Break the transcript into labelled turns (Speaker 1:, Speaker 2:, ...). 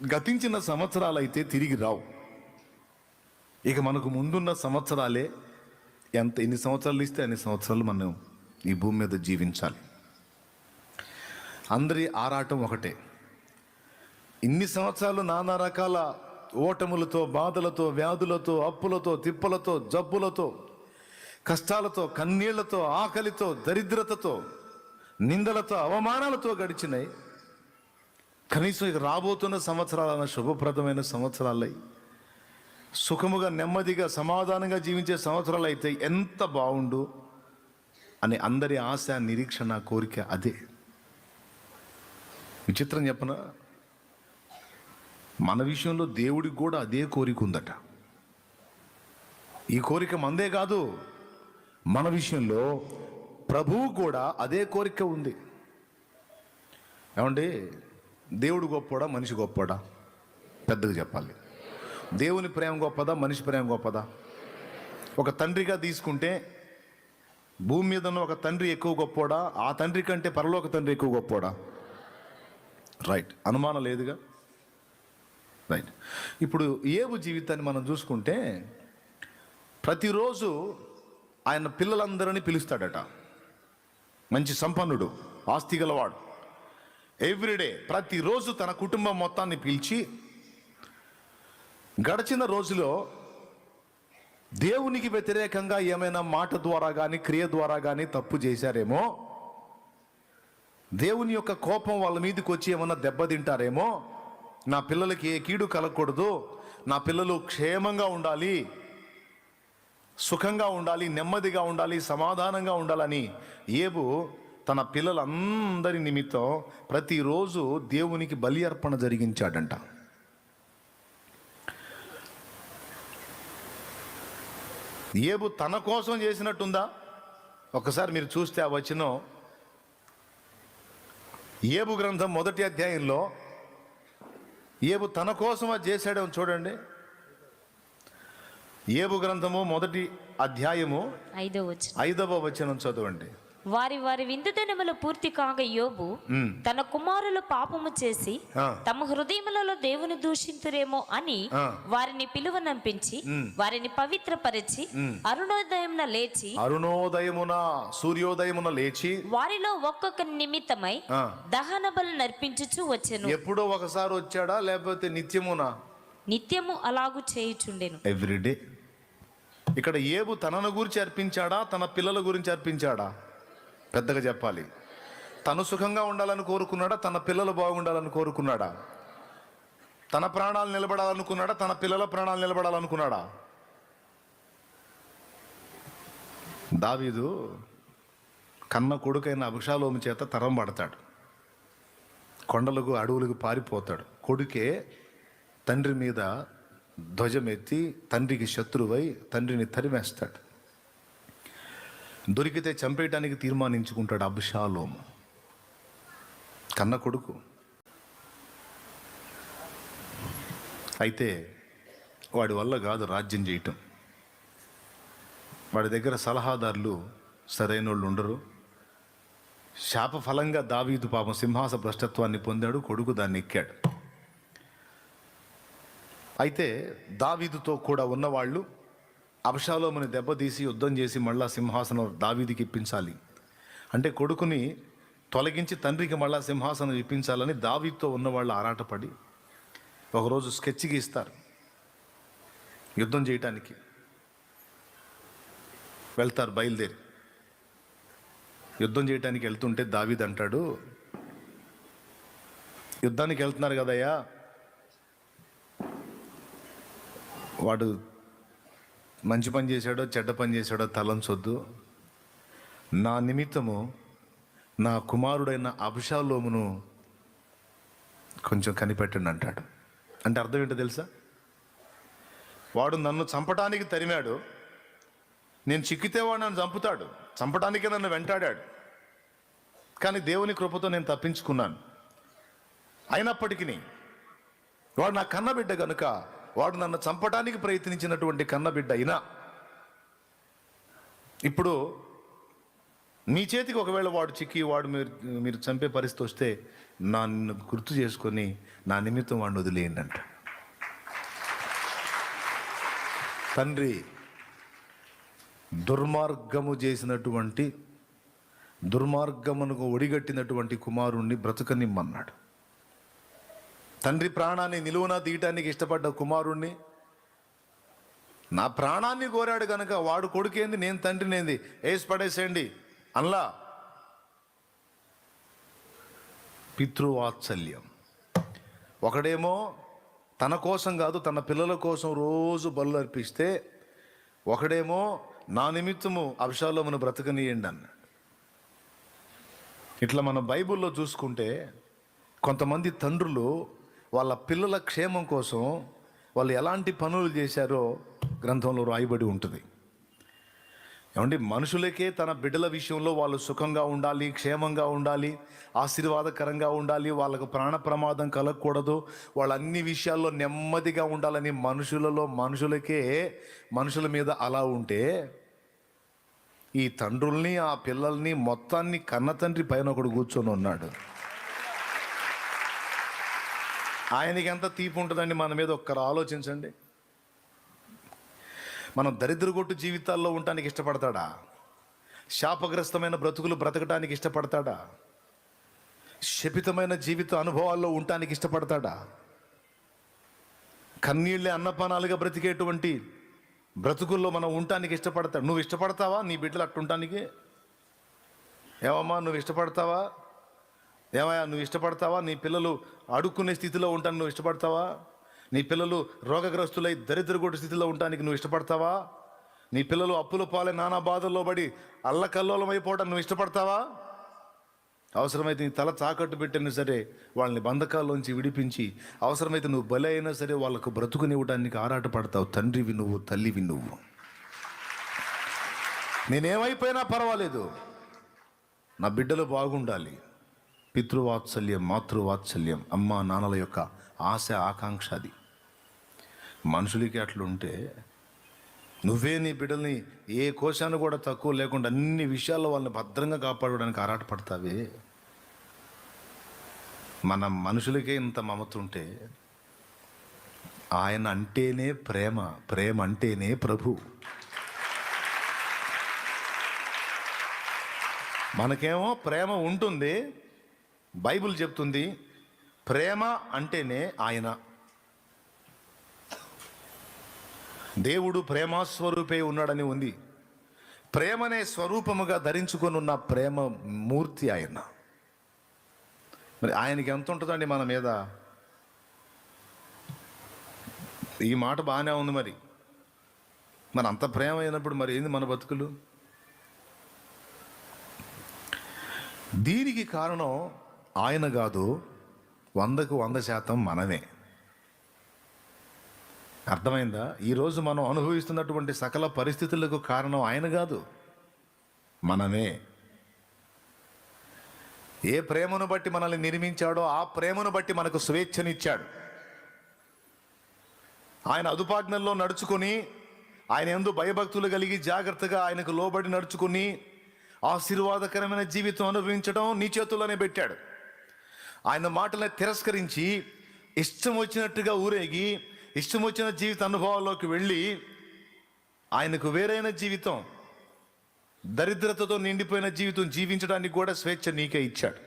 Speaker 1: గతించిన సంవత్సరాలు అయితే తిరిగి రావు. ఇక మనకు ముందున్న సంవత్సరాలే ఎన్ని సంవత్సరాలు ఇస్తే అన్ని సంవత్సరాలు మనం ఈ భూమి మీద జీవించాలి. అందరి ఆరాటం ఒకటే. ఇన్ని సంవత్సరాలు నానా రకాల ఓటములతో, బాధలతో, వ్యాధులతో, అప్పులతో, తిప్పలతో, జబ్బులతో, కష్టాలతో, కన్నీళ్లతో, ఆకలితో, దరిద్రతతో, నిందలతో, అవమానాలతో గడిచినాయి. కనీసం ఇక రాబోతున్న సంవత్సరాలన్న శుభప్రదమైన సంవత్సరాలై సుఖముగా, నెమ్మదిగా, సమాధానంగా జీవించే సంవత్సరాలు అయితే ఎంత బాగుండు అని అందరి ఆశ, నిరీక్షణ, కోరిక అదే. విచిత్రం చెప్పనా, మన విషయంలో దేవుడికి కూడా అదే కోరిక ఉందట. ఈ కోరిక మందే కాదు, మన విషయంలో ప్రభువు కూడా అదే కోరిక ఉంది. ఏమండి, దేవుడు గొప్పడా, మనిషి గొప్పడా? పెద్దగా చెప్పాలి. దేవుని ప్రేమ గొప్పదా, మనిషి ప్రేమ గొప్పదా? ఒక తండ్రిగా తీసుకుంటే భూమి మీద ఉన్న ఒక తండ్రి ఎక్కువ గొప్పోడా, ఆ తండ్రి కంటే పరలోక తండ్రి ఎక్కువ గొప్పోడా? రైట్, అనుమానం లేదుగా. రైట్. ఇప్పుడు ఏబు జీవితాన్ని మనం చూసుకుంటే ప్రతిరోజు ఆయన పిల్లలందరినీ పిలుస్తాడట. మంచి సంపన్నుడు, ఆస్తి గలవాడు. ఎవ్రీడే, ప్రతిరోజు తన కుటుంబం మొత్తాన్ని పిలిచి, గడిచిన రోజులో దేవునికి వ్యతిరేకంగా ఏమైనా మాట ద్వారా కానీ క్రియ ద్వారా కానీ తప్పు చేశారేమో, దేవుని యొక్క కోపం వాళ్ళ మీదకి వచ్చి ఏమన్నా దెబ్బతింటారేమో, నా పిల్లలకి ఏ కీడు కలగకూడదు, నా పిల్లలు క్షేమంగా ఉండాలి, సుఖంగా ఉండాలి, నెమ్మదిగా ఉండాలి, సమాధానంగా ఉండాలని ఏబు తన పిల్లలందరి నిమిత్తం ప్రతిరోజు దేవునికి బలి అర్పణ జరిగించాడంట. ఏబు తన కోసం చేసినట్టుందా? ఒకసారి మీరు చూస్తే ఆ వచనం ఏబు గ్రంథం 1వ అధ్యాయంలో ఏబు తన కోసం అది చేశాడేమో చూడండి. ఏబు గ్రంథము 1వ అధ్యాయము 5వ వచనం చదవండి.
Speaker 2: వారి వారి విందు దినములు పూర్తి కాగా యోబు తన కుమారులు పాపము చేసి తమ హృదయములలో దేవుని దూషింతురేమో అని వారిని పిలువనంపించి వారిని పవిత్రపరిచి
Speaker 1: అరుణోదయమున సూర్యోదయమున లేచి వారిలో
Speaker 2: ఒక్కొక్క నిమిత్తమై దహన బలి నర్పించుచు వచ్చెను.
Speaker 1: ఎప్పుడో ఒకసారి వచ్చాడా, లేకపోతే నిత్యమునా?
Speaker 2: నిత్యము అలాగు చేయుచుండెను.
Speaker 1: ఎవ్రీడే. ఇక్కడ ఏబు తనను గురించి అర్పించాడా, తన పిల్లల గురించి అర్పించాడా? పెద్దగా చెప్పాలి. తను సుఖంగా ఉండాలని కోరుకున్నాడా, తన పిల్లలు బాగుండాలని కోరుకున్నాడా? తన ప్రాణాలు నిలబడాలనుకున్నాడా, తన పిల్లల ప్రాణాలు నిలబడాలనుకున్నాడా? దావీదు కన్న కొడుకైన అబ్షాలోము చేత తరం పడతాడు. కొండలకు, అడవులకు పారిపోతాడు. కొడుకే తండ్రి మీద ధ్వజమెత్తి తండ్రికి శత్రువై తండ్రిని తరిమేస్తాడు. దొరికితే చంపేయటానికి తీర్మానించుకుంటాడు అబ్షాలోము, కన్న కొడుకు. అయితే వాడి వల్ల కాదు రాజ్యం చేయటం. వాడి దగ్గర సలహాదారులు సరైన వాళ్ళు ఉండరు. శాప ఫలంగా దావీదు పాపం సింహాస భ్రష్టత్వాన్ని పొందాడు, కొడుకు దాన్ని ఎక్కాడు. అయితే దావీదుతో కూడా ఉన్నవాళ్ళు అబ్షాలోముని దెబ్బతీసి యుద్ధం చేసి మళ్ళా సింహాసనం దావీదికి ఇప్పించాలి అంటే, కొడుకుని తొలగించి తండ్రికి మళ్ళా సింహాసనం ఇప్పించాలని దావీదుతో ఉన్నవాళ్ళు ఆరాటపడి ఒకరోజు స్కెచ్ గీస్తారు. యుద్ధం చేయటానికి వెళ్తారు. బయలుదేరి యుద్ధం చేయటానికి వెళ్తుంటే దావీదు అంటాడు, యుద్ధానికి వెళ్తున్నారు కదయ్యా, వాడు మంచి పని చేశాడో చెడ్డ పని చేశాడో తలంచొద్దు, నా నిమిత్తము నా కుమారుడైన అబ్షాలోమును కొంచెం కనిపెట్టండి అంటాడు. అంటే అర్థం ఏంటో తెలుసా? వాడు నన్ను చంపటానికి తరిమాడు, నేను చిక్కితే వాడు నన్ను చంపుతాడు, చంపటానికే నన్ను వెంటాడాడు, కానీ దేవుని కృపతో నేను తప్పించుకున్నాను. అయినప్పటికీ వాడు నా కన్నబిడ్డ కనుక, వాడు నన్ను చంపడానికి ప్రయత్నించినటువంటి కన్నబిడ్డ అయినా ఇప్పుడు మీ చేతికి ఒకవేళ వాడు చిక్కి వాడు మీరు చంపే పరిస్థితి వస్తే నన్ను గుర్తు చేసుకొని నా నిమిత్తం వాడిని వదిలేయండి అంట. తండ్రి దుర్మార్గమునకు ఒడిగట్టినటువంటి కుమారుణ్ణి బ్రతకనిమ్మన్నాడు. తండ్రి ప్రాణాన్ని నిలువునా తీయటానికి ఇష్టపడ్డ కుమారుణ్ణి నా ప్రాణాన్ని కోరాడు కనుక వాడు కొడుకేంది నేను తండ్రినేంది వేసి పడేసేయండి అన్లా. పితృవాత్సల్యం. ఒకడేమో తన కోసం కాదు తన పిల్లల కోసం రోజు బలు అర్పిస్తే, ఒకడేమో నా నిమిత్తము అబ్షాలోమును బ్రతకనీయండి అన్నాడు. ఇట్లా మనం బైబిల్లో చూసుకుంటే కొంతమంది తండ్రులు వాళ్ళ పిల్లల క్షేమం కోసం వాళ్ళు ఎలాంటి పనులు చేశారో గ్రంథంలో రాయబడి ఉంటుంది. ఏమండి, మనుషులకే తన బిడ్డల విషయంలో వాళ్ళు సుఖంగా ఉండాలి, క్షేమంగా ఉండాలి, ఆశీర్వాదకరంగా ఉండాలి, వాళ్ళకు ప్రాణ ప్రమాదం కలగకూడదు, వాళ్ళ అన్ని విషయాల్లో నెమ్మదిగా ఉండాలని మనుషులకే మనుషుల మీద అలా ఉంటే, ఈ తండ్రుల్ని ఆ పిల్లల్ని మొత్తాన్ని కన్న తండ్రి పైన ఒకడు కూర్చొని ఉన్నాడు. ఆయనకి ఎంత తీపి ఉంటుందండి మన మీద, ఒక్కరు ఆలోచించండి. మనం దరిద్రగొట్టు జీవితాల్లో ఉండటానికి ఇష్టపడతాడా? శాపగ్రస్తమైన బ్రతుకులు బ్రతకడానికి ఇష్టపడతాడా? శపితమైన జీవిత అనుభవాల్లో ఉండటానికి ఇష్టపడతాడా? కన్నీళ్ళే అన్నపానాలుగా బ్రతికేటువంటి బ్రతుకుల్లో మనం ఉండటానికి ఇష్టపడతాడు. నువ్వు ఇష్టపడతావా నీ బిడ్డలు అట్టుంటానికి? ఏమమ్మా నువ్వు ఇష్టపడతావా? ఏమయ్యా నువ్వు ఇష్టపడతావా నీ పిల్లలు అడుక్కునే స్థితిలో ఉంటాను నువ్వు ఇష్టపడతావా? నీ పిల్లలు రోగగ్రస్తులై దరిద్రగొట్టు స్థితిలో ఉండటానికి నువ్వు ఇష్టపడతావా? నీ పిల్లలు అప్పుల పాలై నానా బాధల్లో పడి అల్లకల్లోలం అయిపోవడానికి నువ్వు ఇష్టపడతావా? అవసరమైతే నీ తల తాకట్టు పెట్టినా సరే వాళ్ళని బంధకాల్లోంచి విడిపించి, అవసరమైతే నువ్వు బలి అయినా సరే వాళ్ళకు బ్రతుకునివ్వడానికి ఆరాటపడతావు. తండ్రివి నువ్వు, తల్లివి నువ్వు. నేనేమైపోయినా పర్వాలేదు, నా బిడ్డలు బాగుండాలి. పితృవాత్సల్యం, మాతృవాత్సల్యం, అమ్మా నాన్నల యొక్క ఆశ ఆకాంక్ష అది. మనుషులకి అట్లుంటే నువ్వే నీ బిడ్డల్ని ఏ కోశాన్ని కూడా తక్కువ లేకుండా అన్ని విషయాల్లో వాళ్ళని భద్రంగా కాపాడడానికి ఆరాటపడతావే. మన మనుషులకే ఇంత మమత ఉంటే ఆయన అంటేనే ప్రేమ, ప్రేమ అంటేనే ప్రభు. మనకేమో ప్రేమ ఉంటుంది, బైబిల్ చెప్తుంది ప్రేమ అంటేనే ఆయన. దేవుడు ప్రేమాస్వరూపే ఉన్నాడని ఉంది. ప్రేమనే స్వరూపముగా ధరించుకొని ఉన్న ప్రేమ మూర్తి ఆయన. మరి ఆయనకి ఎంత ఉంటుందండి మన మీద? ఈ మాట బాగానే ఉంది. మరి అంత ప్రేమ అయినప్పుడు మరి ఏంది మన బతుకులు? దీనికి కారణం ఆయన కాదు, 100కు 100% మనమే. అర్థమైందా? ఈరోజు మనం అనుభవిస్తున్నటువంటి సకల పరిస్థితులకు కారణం ఆయన కాదు, మనమే. ఏ ప్రేమను బట్టి మనల్ని నిర్మించాడో ఆ ప్రేమను బట్టి మనకు స్వేచ్ఛనిచ్చాడు. ఆయన అదుపాజ్ఞల్లో నడుచుకొని, ఆయన యందు భయభక్తులు కలిగి జాగ్రత్తగా ఆయనకు లోబడి నడుచుకుని ఆశీర్వాదకరమైన జీవితం అనుభవించడం నీ చేతుల్లోనే పెట్టాడు. ఆయన మాటలను తిరస్కరించి ఇష్టం వచ్చినట్టుగా ఊరేగి ఇష్టం వచ్చిన జీవిత అనుభవాల్లోకి వెళ్ళి ఆయనకు వేరైన జీవితం, దరిద్రతతో నిండిపోయిన జీవితం జీవించడానికి కూడా స్వేచ్ఛ నీకే ఇచ్చాడు.